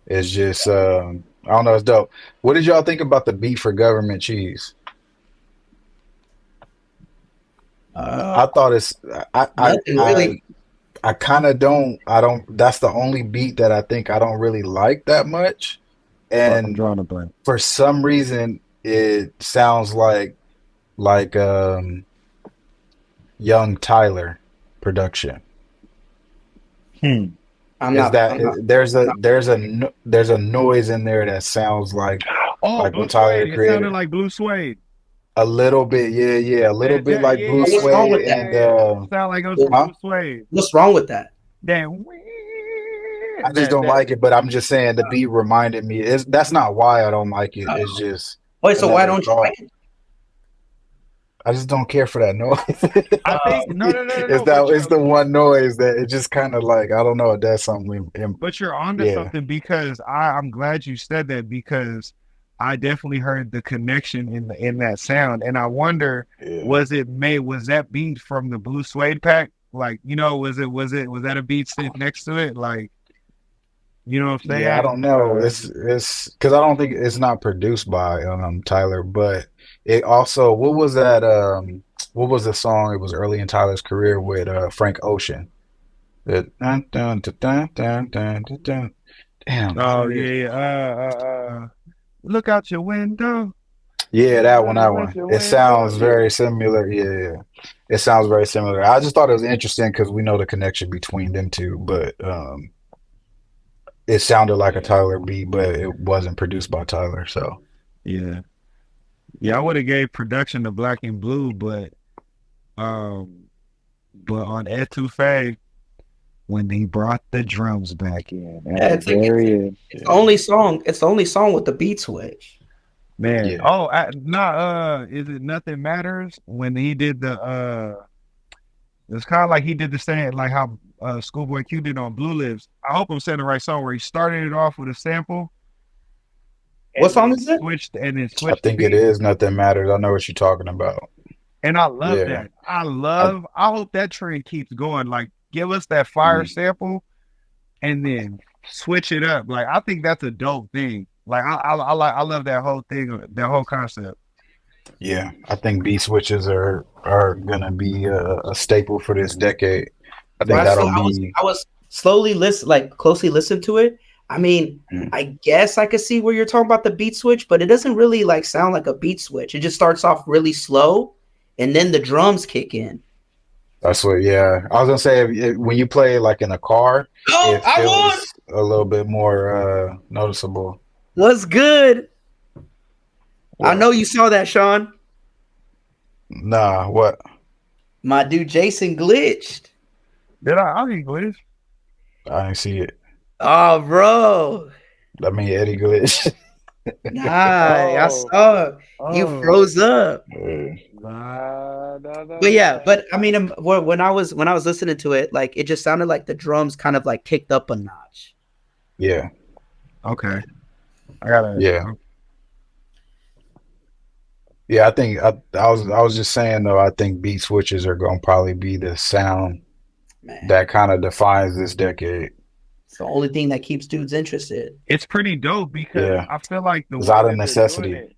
It's just I don't know, it's dope. What did y'all think about the beat for Government Cheese? I thought it's Nothing really. I kind of don't I don't that's the only beat that I think I don't really like that much. Fuck, I'm And drawing a blank. for some reason it sounds like Young Tyler production. Hmm. I'm Is not. that I'm not. there's a noise in there that sounds Oh, like Blue what Tyler Suede. It sounded created? like Blue Suede. A little bit, yeah, a little bit like Blue What's wrong with Suede that? and Sound like it was Well, huh? Blue Suede. what's wrong with that? That I just don't like it. But I'm just saying the beat reminded me. That's not why I don't like it. Oh. It's just Wait, so why another don't you thought. like it? I just don't care for that noise. I think It's that it's the one noise that it just kind of like I don't know. That's something. But you're onto Yeah. something because I'm glad you said that because I definitely heard the connection in that sound, and I wonder Yeah. was that beat from the Blue Suede Pack? Like, was that a beat sitting next to it? Like, you know what I'm saying? Yeah, I don't know. It's because I don't think it's not produced by Tyler, but it also what was that what was the song? It was early in Tyler's career with Frank Ocean. That dun, dun, dun, dun, dun, dun, dun, dun. Damn. Oh yeah. Look out your window. Yeah, that one, that Look one. out your It window. sounds very similar. Yeah. It sounds very similar. I just thought it was interesting because we know the connection between them two, but it sounded like a Tyler beat, but it wasn't produced by Tyler. So Yeah. Yeah, I would have gave production to Black and Blue, but on Etouffee, when he brought the drums back in Yeah, at it's the like very end. it's the only song. It's the only song with the beat switch. Man. Yeah. Oh, is it Nothing Matters? When he did it's kind of like he did the same, like how Schoolboy Q did on Blue Lips. I hope I'm saying the right song where he started it off with a sample. What song then is it? Switched and then I switched think the it beat. is Nothing Matters. I know what you're talking about. And I love Yeah. that. I hope that trend keeps going. Like, give us that fire sample and then switch it up. Like, I think that's a dope thing. Like, I love that whole thing, that whole concept. Yeah, I think beat switches are gonna be a staple for this decade. I think Well, that'll I was be I was slowly closely listen to it. I mean, Mm. I guess I could see where you're talking about the beat switch, but it doesn't really like sound like a beat switch. It just starts off really slow, and then the drums kick in. that's what. Yeah, I was gonna say when you play like in a car, Oh, it I won! feels a little bit more noticeable. What's good? I What? know you saw that, Sean. Nah, what? My dude Jason glitched. Did I didn't glitch. I didn't see it. Oh, bro. I mean, Eddie glitch. Nah, I saw you froze up. But yeah, but I mean, when I was listening to it, like it just sounded like the drums kind of like kicked up a notch. Yeah, Okay. I gotta. yeah. Yeah, I think I was just saying though. I think beat switches are gonna probably be the sound Man, that kind of defines this decade. it's the only thing that keeps dudes interested. It's pretty dope because Yeah. I feel like the It's way out of that they're necessity. doing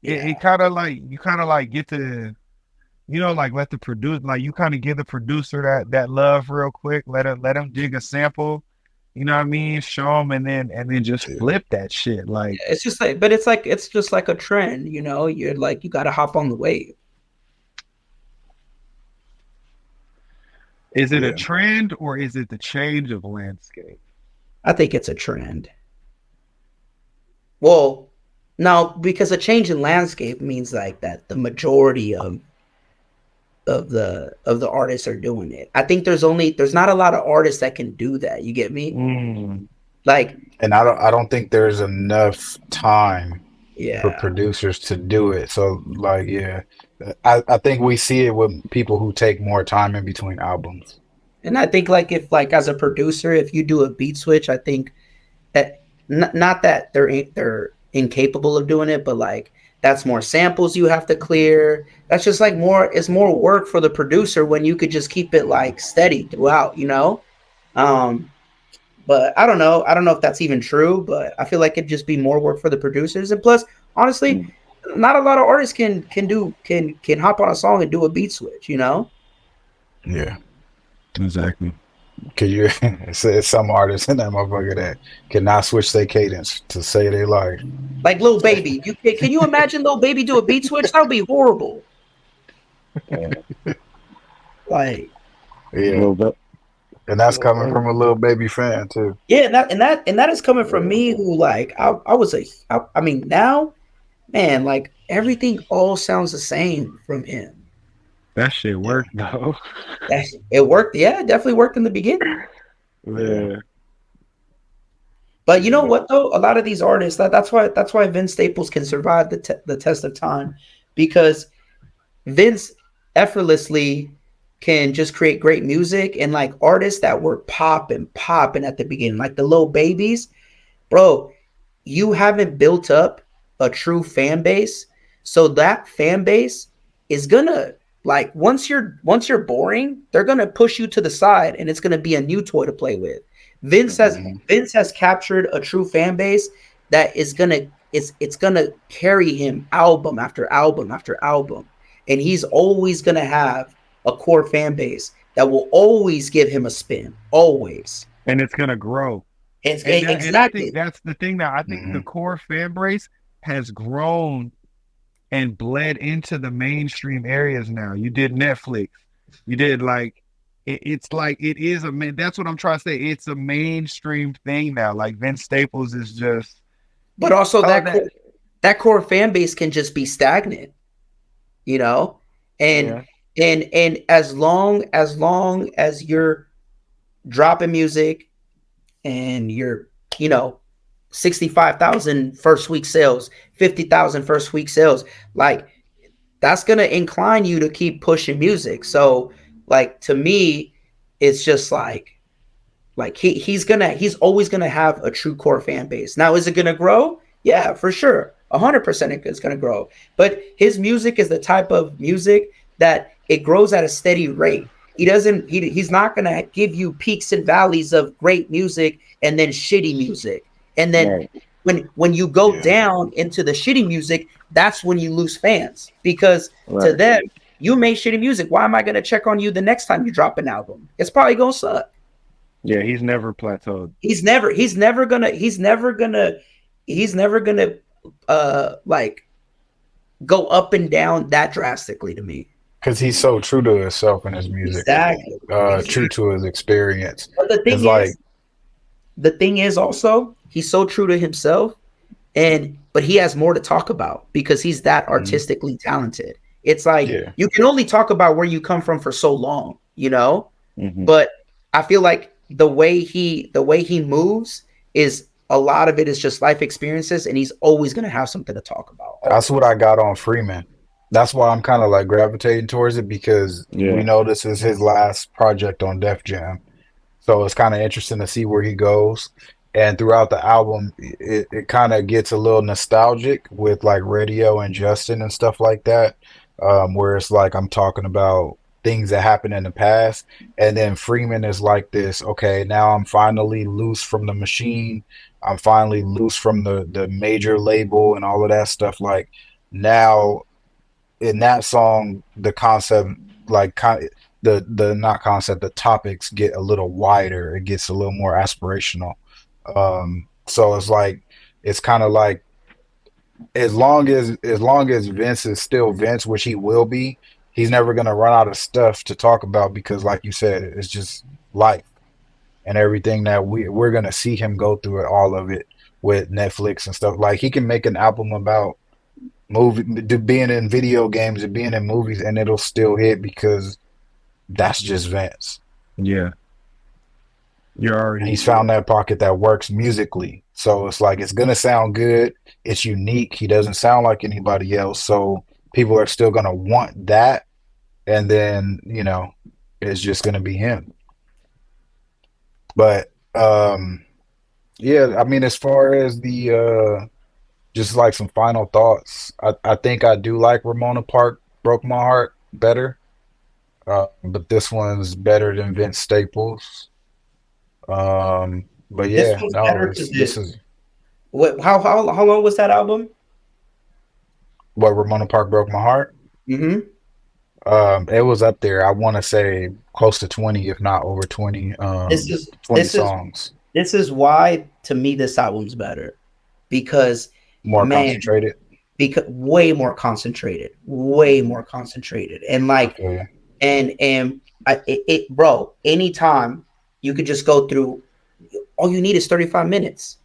it kind of like you kind of like get to, like let the produce, like you kind of give the producer that love real quick. Let him dig a sample. You know what I mean? Show them and then just flip that shit. Like, It's just like, but it's just like a trend, you know. You're like, you got to hop on the wave. is it Yeah. a trend or is it the change of landscape? I think it's a trend. Well, no, because a change in landscape means like that the majority of the artists are doing it. I think there's not a lot of artists that can do that. You get me? Like, And I don't think there's enough time for yeah, producers to do it. So like, yeah, I think we see it with people who take more time in between albums. and I think like if like as a producer, if you do a beat switch, I think that not that they're incapable of doing it, but like that's more samples you have to clear. That's just like it's more work for the producer when you could just keep it like steady throughout, you know? But I don't know. I don't know if that's even true, but I feel like it'd just be more work for the producers. And plus, honestly, not a lot of artists can hop on a song and do a beat switch, you know? Yeah. Exactly. Cause you it's some artists in that motherfucker that cannot switch their cadence to say they like. Like Lil Baby. Can you imagine Lil Baby do a beat switch? That would be horrible. Like, Yeah. And that's coming from a little baby fan too. yeah, and that is coming from me who like I mean now, man, like everything all sounds the same from him. That shit worked though. It worked, yeah, it definitely worked in the beginning. Yeah. But you know what though? A lot of these artists that's why Vince Staples can survive the test of time, because Vince effortlessly can just create great music, and like artists that were popping at the beginning, like the Lil Babies, bro, you haven't built up a true fan base. So that fan base is gonna, like, once you're boring, they're gonna push you to the side and it's gonna be a new toy to play with. Vince has Mhm. Vince has captured a true fan base that is gonna it's gonna carry him album after album after album. And he's always gonna have a core fan base that will always give him a spin. Always. And it's gonna grow. And I think Exactly. that's the thing that I think the Mhm. core fan base has grown and bled into the mainstream areas now. You did Netflix. You did like it's like it is a man. That's what I'm trying to say. It's a mainstream thing now. Like Vince Staples is just But also oh that that core fan base can just be stagnant, you know? And yeah. and as long as you're dropping music and you're, you know, 65,000 first week sales, 50,000 first week sales, like that's going to incline you to keep pushing music. So like to me, it's just like he's always gonna have a true core fan base. Now, is it gonna grow? Yeah, for sure. 100% it's gonna grow. But his music is the type of music that it grows at a steady rate. He's not gonna give you peaks and valleys of great music and then shitty music. And then Right. when you go Yeah. down into the shitty music, that's when you lose fans, because to Right. them, you made shitty music. Why am I gonna check on you the next time you drop an album? It's probably gonna suck. Yeah, he's never plateaued. He's never gonna like go up and down that drastically to me. Because he's so true to himself in his music, Exactly. true Exactly. to his experience. But It's like, the thing is also he's so true to himself, and but he has more to talk about because he's that mhm, artistically talented. It's like yeah, you can only talk about where you come from for so long, you know? Mm-hmm. But I feel like the way he moves is a lot of it is just life experiences, and he's always going to have something to talk about. that's what Always. I got on Freeman. That's why I'm kind of like gravitating towards it because we Yeah. know this is his last project on Def Jam. So it's kind of interesting to see where he goes. And throughout the album, it kind of gets a little nostalgic with like Radio and Justin and stuff like that, where it's like I'm talking about things that happened in the past. And then Freeman is like this, okay, now I'm finally loose from the machine. I'm finally loose from the major label and all of that stuff. Like now in that song, the concept, like the not concept, the topics get a little wider. It gets a little more aspirational. So it's like it's kind of like as long as Vince is still Vince, which he will be, he's never gonna run out of stuff to talk about because, like you said, it's just life and everything that we're gonna see him go through it, all of it with Netflix and stuff. Like he can make an album about being in video games and being in movies, and it'll still hit because that's just Vince. Yeah. You're And already he's found that pocket that works musically. So it's like it's gonna sound good. It's unique. He doesn't sound like anybody else. So people are still gonna want that. And then, it's just gonna be him. But yeah, I mean as far as the just like some final thoughts, I think I do like Ramona Park Broke My Heart better. But this one's better than Vince Staples. But This yeah, one's no, better it's because this is how long was that album? what Ramona Park Broke My Heart. Mm-hmm. It was up there. I want to say close to 20, if not over 20, This is 20 this is songs. this is why to me this album's better, because More man, concentrated. because way more concentrated, and I like feel you. and bro, anytime you could just go through, all you need is 35 minutes.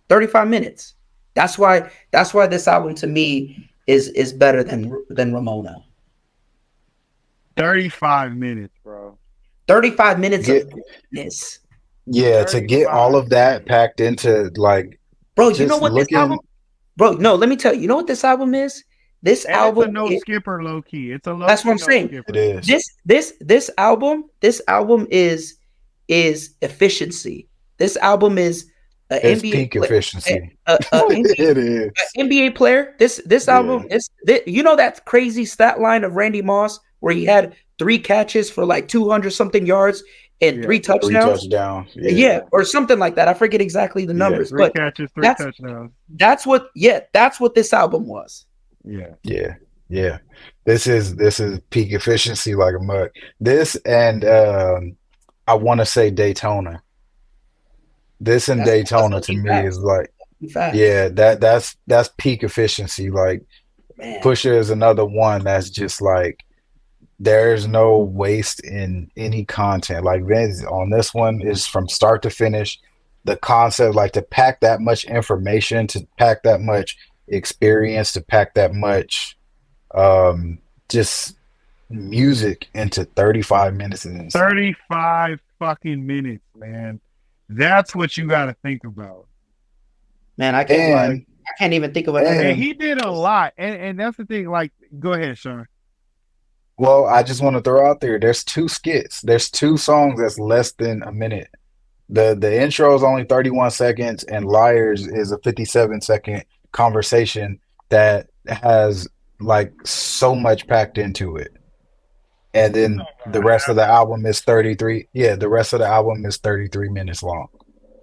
35 minutes. That's why this album to me is better than Ramona. 35 minutes, bro. 35 minutes of Get greatness. Yeah, to get all 35 of that minutes. packed into like Bro, you know just what this album? looking. Bro, no, let me tell you. You know what this album is? This And it's a album no is, skipper low key. It's a low that's what key I'm no saying. It skipper. is. This album is efficiency. This album is an It's NBA peak efficiency. It is. NBA player. This Yeah. album is you know that crazy stat line of Randy Moss where he had 3 catches for like 200 something yards and Yeah. 3 Three touchdowns. touchdowns. Yeah, Yeah. or something like that. I forget exactly the Yeah. numbers, 3 but catches, 3 that's touchdowns. that's what this album was. Yeah. Yeah. Yeah. This is peak efficiency like a mug. This and I want to say Daytona. This and That's Daytona to fucking me is facts. like, Facts. yeah, that's peak efficiency. Like Man. Pusha is another one that's just like there's no waste in any content. Like Vince on this one is from start to finish. The concept, like to pack that much information, to pack that much experience, to pack that much just music into 35 minutes is insane. 35 fucking minutes, man. That's what you got to think about. Man, I can't lie. And I can't even think of another. And And he did a lot. And that's the thing. Like, go ahead, Sean. well, I just want to throw out there, there's two skits. There's two songs that's less than a minute. The intro is only 31 seconds, and Liars is a 57-second conversation that has like so much packed into it. And then the rest of the album is 33. Yeah, the rest of the album is 33 minutes long.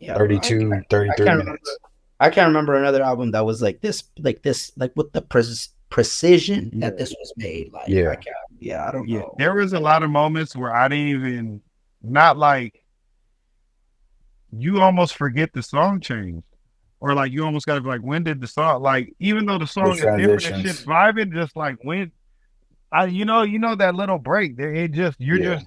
Yeah, bro, 32, I 33 can't remember. minutes. I can't remember another album that was like this, like with the precision Yeah. that this was made. Like, Yeah. I don't Yeah. know. There was a lot of moments where I didn't even, not like, you almost forget the song changed. Or like, you almost got to be like, when did the song, like, even though the song is different and shit, transitions. vibing, just like, when, you know that little break there, it just, Yeah.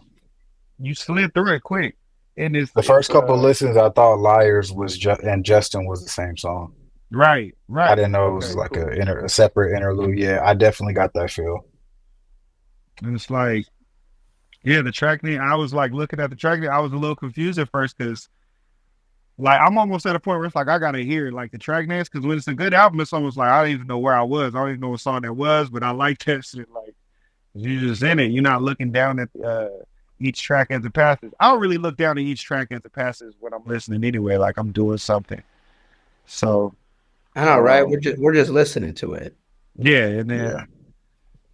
you slid through it quick. And it's The first it's, couple listens, I thought Liars was and Justin was the same song. right. I didn't know it was Okay, like cool. a separate interlude. Yeah, I definitely got that feel. And it's like, yeah, the track name, I was like looking at the track name, I was a little confused at first because like I'm almost at a point where it's like I gotta hear like the track names because when it's a good album, it's almost like I don't even know where I was. I don't even know what song that was, but I like that shit. Like you're just in it. You're not looking down at each track as it passes. I don't really look down at each track as it passes when I'm listening anyway, like I'm doing something. So I know, right? We're just listening to it. yeah, and then Yeah.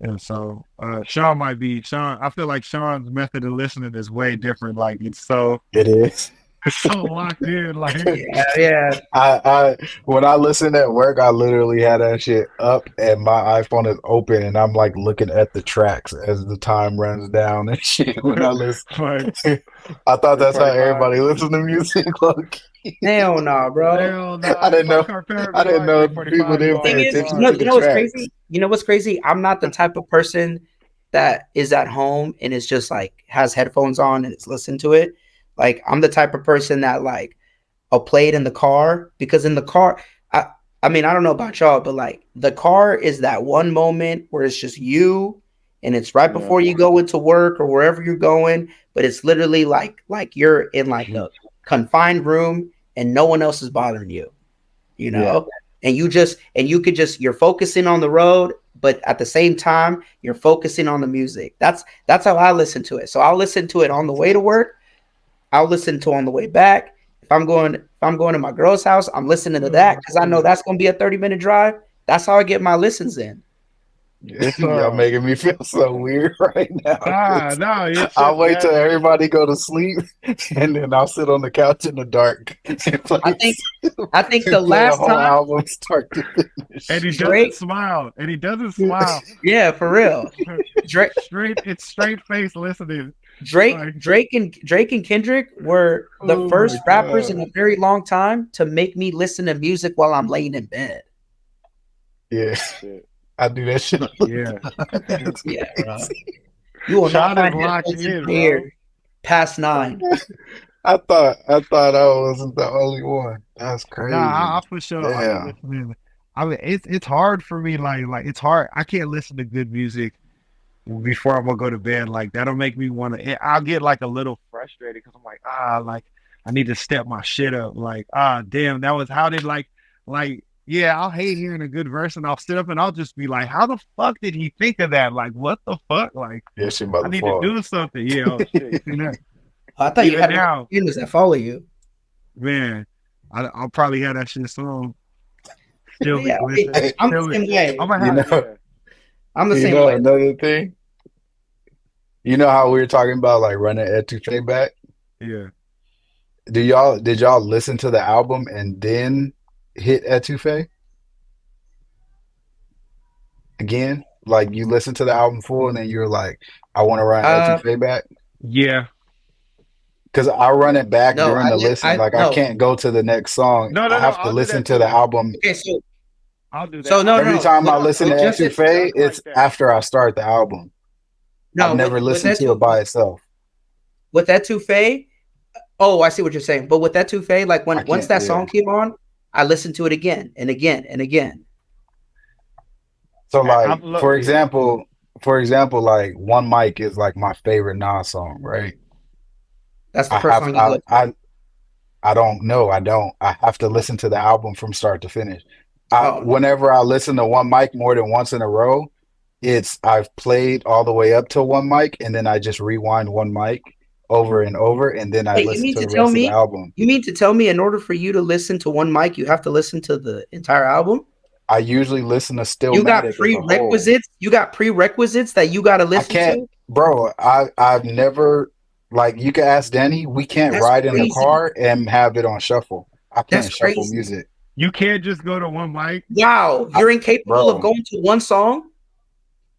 and so Sean might be Sean. I feel like Sean's method of listening is way different. Like it's so locked in. Like Yeah. I when I listen at work, I literally had that shit up and my iPhone is open and I'm like looking at the tracks as the time runs down and shit when I listen. like, I thought that's how 45. everybody listens to music. Like, Hell no, bro. hell no, I didn't know- I didn't know like people 45 didn't bars. pay Thing is, attention you know, to you the know what's tracks. crazy? You know what's crazy? I'm not the type of person that is at home and is just like has headphones on and is listening to it. Like I'm the type of person that like I'll play it in the car because in the car, I mean, I don't know about y'all, but like the car is that one moment where it's just you and it's right Yeah. before you go into work or wherever you're going, but it's literally like you're in like a confined room and no one else is bothering you, you know? And you could just you're focusing on the road, but at the same time, you're focusing on the music. That's how I listen to it. So I'll listen to it on the way to work. I'll listen to it on the way back. If I'm going to my girl's house, I'm listening to that because I know that's gonna be a 30-minute drive. That's how I get my listens in. Y'all making me feel so weird right now. No, it's I'll just wait that- till everybody go to sleep and then I'll sit on the couch in the dark. I think the play last whole time, album start to finish. and he Drake- doesn't smile. And he doesn't smile. yeah, for real. Drake, It's straight face listening. Drake and Kendrick were the Oh first my rappers God. in a very long time to make me listen to music while I'm laying in bed. Yeah, I do that shit. Yeah. That's Yeah, bro. crazy. You will Sean not is find locked headphones in, bro. here past 9. I thought I wasn't the only one. That's crazy. Nah, I for sure. Yeah. I mean, it's hard for me. Like it's hard. I can't listen to good music before I'm gonna go to bed. Like that'll make me want to. I'll get like a little frustrated because I'm like, like I need to step my shit up. Like, ah, damn, that was how did yeah, I'll hate hearing a good verse and I'll sit up and I'll just be like, how the fuck did he think of that? Like, what the fuck? Like, Yeah, she I about to need to fall. do something. Yeah, oh shit. You see that? I thought you Even had now, feelings that follow you. man, I'll probably have that shit song. Still be Yeah, listening. I'm Still the be, same way. I'm gonna You have, know, yeah, I'm the you same know way. another thing. You know how we were talking about like running Etouffee back? yeah. Did y'all listen to the album and then hit Etouffee again? Like you listened to the album full and then you're like, I want to run Uh, Etouffee back? Yeah. Because I run it back no, during the listen. Like I no. can't go to the next song. No, I no, no. have to I'll do listen that to the too. album. Okay, so I'll do that. so no, Every no, time I no. listen to With just Etouffee, Duck like it's that. after I start the album. I've no never with listened to it by itself. with Etouffee. Oh, I see what you're saying. But with Etouffee, like I once can't. that Yeah. song came on, I listened to it again and again and again. So I'm like look. for example, like One Mic is like my favorite Nas song, right? That's the I first have song you listened. I don't know. I don't. I have to listen to the album from start to finish. Oh no. Whenever I listen to One Mic more than once in a row, I've played all the way up to One Mic and then I just rewind One Mic over and over and then I Wait, you listen mean to to the tell rest of the me? album. You mean to tell me in order for you to listen to One Mic, you have to listen to the entire album? I usually listen to You got Stillmatic as a whole. prerequisites. You got prerequisites that you got to I listen can't, to. bro. I've never like you can ask Danny. We can't That's ride in the crazy. car and have it on shuffle. I That's can't shuffle crazy. music, You can't just go to one mic. Wow, you're incapable of bro. going to one song.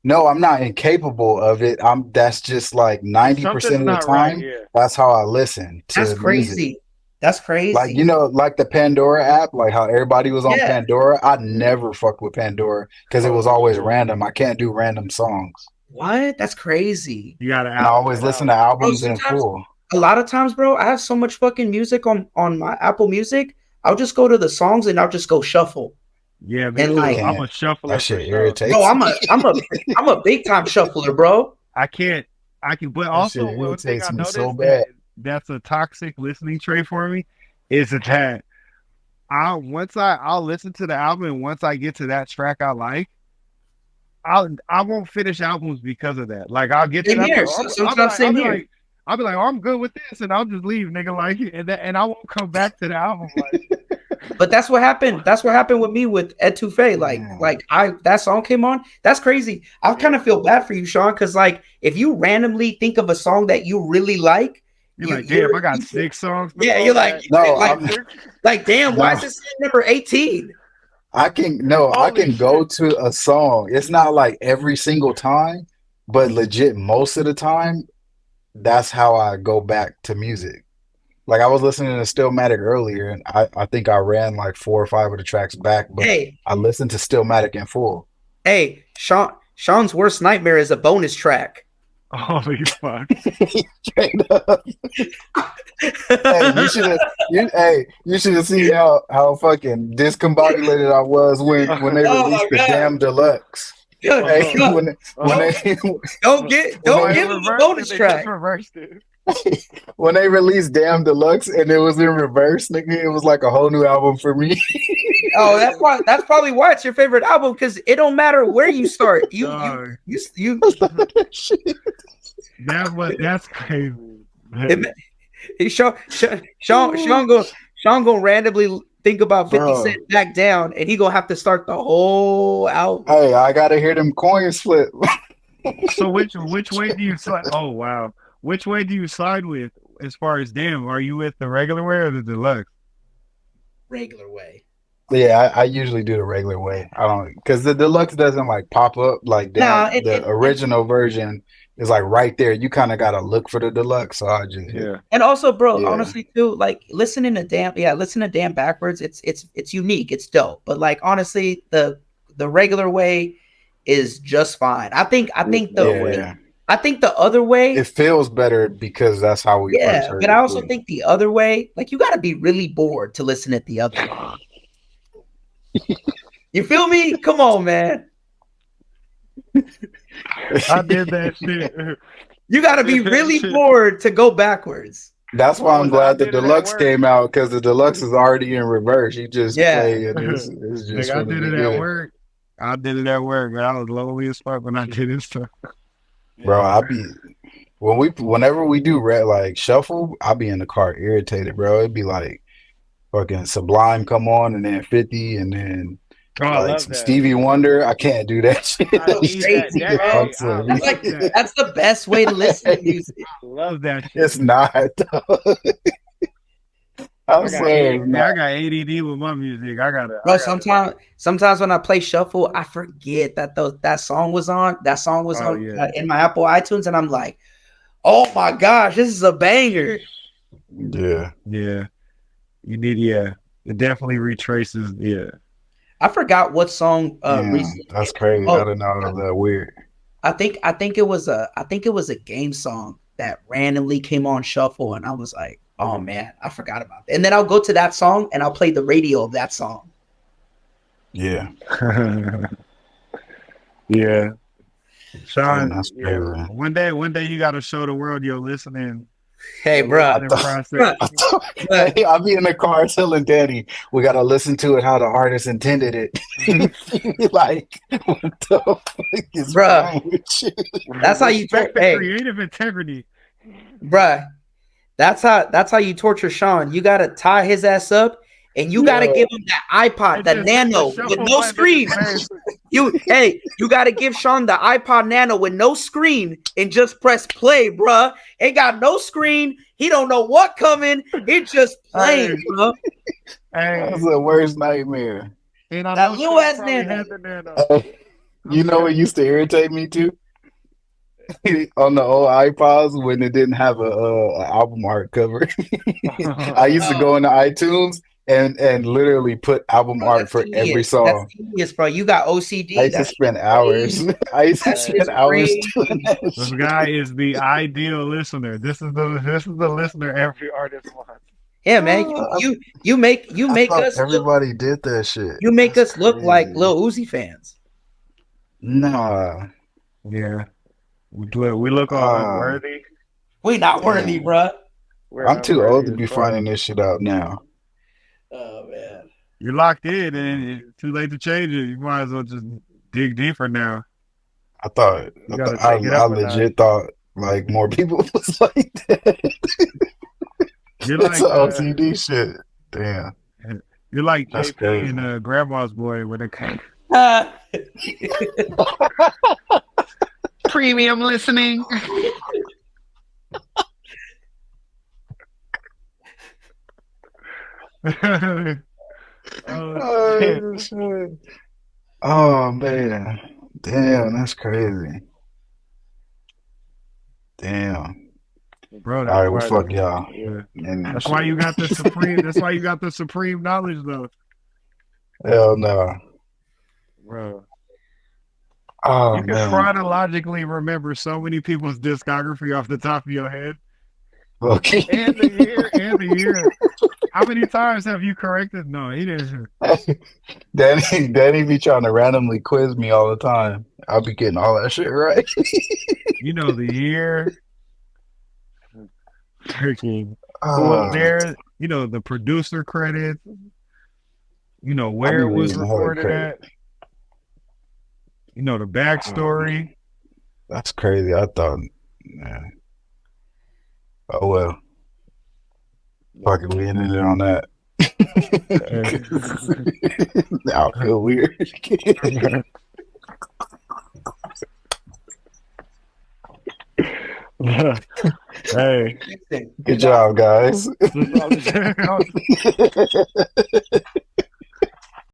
No, I'm not incapable of it. That's just like 90% Something's of the not right. time. Yeah. That's how I listen That's to music. crazy. That's Like, crazy. you know, like the Pandora app, like how everybody was on Yeah. Pandora. I never fucked with Pandora because it was Oh always shit. random. I can't do random songs. What? That's crazy. You gotta And I always listen to Bro, albums in sometimes full. a lot of times, bro, I have so much fucking music on my Apple Music. I'll just go to the songs and I'll just go shuffle. Yeah, me And too. I like, I'm can't. a shuffler That for shit sure. bro, irritates me. I'm a big time shuffler, bro. I can't. I can. But That shit also, one thing I irritates me so noticed bad. that's a toxic listening trait for me is that I'll listen to the album and once I get to that track I like, I won't finish albums because of that. Like I'll get to Same that. here. Sometimes same here. I'll be like, oh, I'm good with this, and I'll just leave, nigga. Like, and I won't come back to the album. Like, But that's what happened. That's what happened with me with Etouffee. Like that song came on. That's crazy. I kind of feel bad for you, Sean, because like if you randomly think of a song that you really like, you're like, damn, I got 6 songs. Yeah, you're like, No, like, damn, why is no. this number 18? I can go to a song. It's not like every single time, but legit most of the time, that's how I go back to music. Like I was listening to Stillmatic earlier, and I think I ran like 4 or 5 of the tracks back, but Hey, I listened to Stillmatic in full. hey, Sean's worst nightmare is a bonus track. Holy fuck! Straight up. Hey, you should have seen how fucking discombobulated I was when they Oh released my the God. damn deluxe. Hey, when they Don't give him the bonus track. Reversed it. when they released Damn Deluxe and it was in reverse, nigga, it was like a whole new album for me. Oh, that's probably why it's your favorite album, because it don't matter where you start. You That's crazy. Sean gonna randomly think about 50 Bro. Cent Back Down, and he gonna have to start the whole album. Hey, I gotta hear them coins flip. So which way do you slide? Oh wow, which way do you side with as far as Damn? Are you with the regular way or the deluxe? Regular way. Yeah, I usually do the regular way. I don't because the deluxe doesn't like pop up like that. Nah, The original version is like right there. You kind of gotta look for the deluxe. So I just And also, bro, Yeah. honestly, too, like listen to Damn backwards. It's unique. It's dope. But like honestly, the regular way is just fine. I think yeah. I think the other way. It feels better because that's how we first heard But I it, also too. think the other way, like you got to be really bored to listen at the other way. You feel me? Come on, man. I did that shit. You got to be really bored to go backwards. That's why I'm I glad the did it at deluxe work. came out because the deluxe is already in reverse. You just Yeah. play and it's just Nigga, I gonna did be it at good. work. I did it at work. Man. I was lonely as fuck when I did it stuff. Bro, whenever we do like shuffle, I'll be in the car irritated, bro. It'd be like fucking Sublime come on and then 50 and then Oh, I like love some that. Stevie Wonder. I can't do that shit. I So need that. crazy, That bro. hey, I That's love like that. that's the best way to listen to music. I love that shit. It's not. I'm I got saying it's I not. got ADD with my music. I gotta. Bro, sometimes when I play shuffle, I forget that that song was on. That song was Oh on yeah. in my Apple iTunes, and I'm like, oh my gosh, this is a banger. Yeah. Yeah. You need. Yeah. It definitely retraces. Yeah. I forgot what song Damn, recently that's came out. crazy. I Oh, didn't know that was that weird. I think it was a game song that randomly came on shuffle, and I was like, oh man, I forgot about that. And then I'll go to that song and I'll play the radio of that song. Yeah. Yeah. Sean, Damn, that's yeah. crazy. One day you gotta show the world your listening. Hey, your bro, listening process. Hey, I'll be in the car telling Danny, we gotta listen to it how the artist intended it. Like, what the fuck is Bruh. wrong with you? that's how you Respect the hey, creative integrity. bruh. That's how you torture Sean. You gotta tie his ass up, and you gotta Yeah. give him that iPod, the Just Nano shuffle with no button in screen. his face. You gotta give Sean the iPod Nano with no screen and just press play, bruh. Ain't got no screen. He don't know what coming. It just playing, Hey. bruh. Hey, That's the worst nightmare. and I That know little Sean ass probably Nano. had the Nano. You know what used to irritate me too? On the old iPods when it didn't have a album art cover. I used to go into iTunes and literally put album Bro, art that's for every genius. song. That's genius, bro. You got OCD. I used to That's spend hours. crazy. I used to That spend shit's hours crazy. doing that This shit. guy is the ideal listener. This is the listener every artist wants. Yeah, man. You make I thought us look, everybody did that shit. you make That's us look like crazy. Lil Uzi fans. Nah. Yeah, we look all unworthy. We not worthy, bro. We're I'm too old to unworthy be as fuck. finding this shit out now. Oh man. You're locked in, and it's too late to change it. You might as well just dig deeper now. I thought You gotta I take it up a legit thought like more people was like that. You're It's like an OCD shit. Damn. you're like That's JP crazy. and Grandma's Boy when it came. Premium listening. Oh, shit. Oh, shit. Oh man. Damn, that's crazy. Damn. Bro, All right, well that's fuck y'all. yeah. And That's why you got the supreme. That's why you got the supreme knowledge, though, hell no. bro. Oh You can man. chronologically remember so many people's discography off the top of your head, Okay. and the year. How many times have you corrected? No, he didn't. Danny be trying to randomly quiz me all the time. I'll be getting all that shit right. You know the year. Freaking who was there? You know the producer credits. You know where it was recorded at. You know the backstory. That's crazy. I thought, man. Oh well. Fucking we ended it on that. Now I feel weird. Hey, Good job, guys.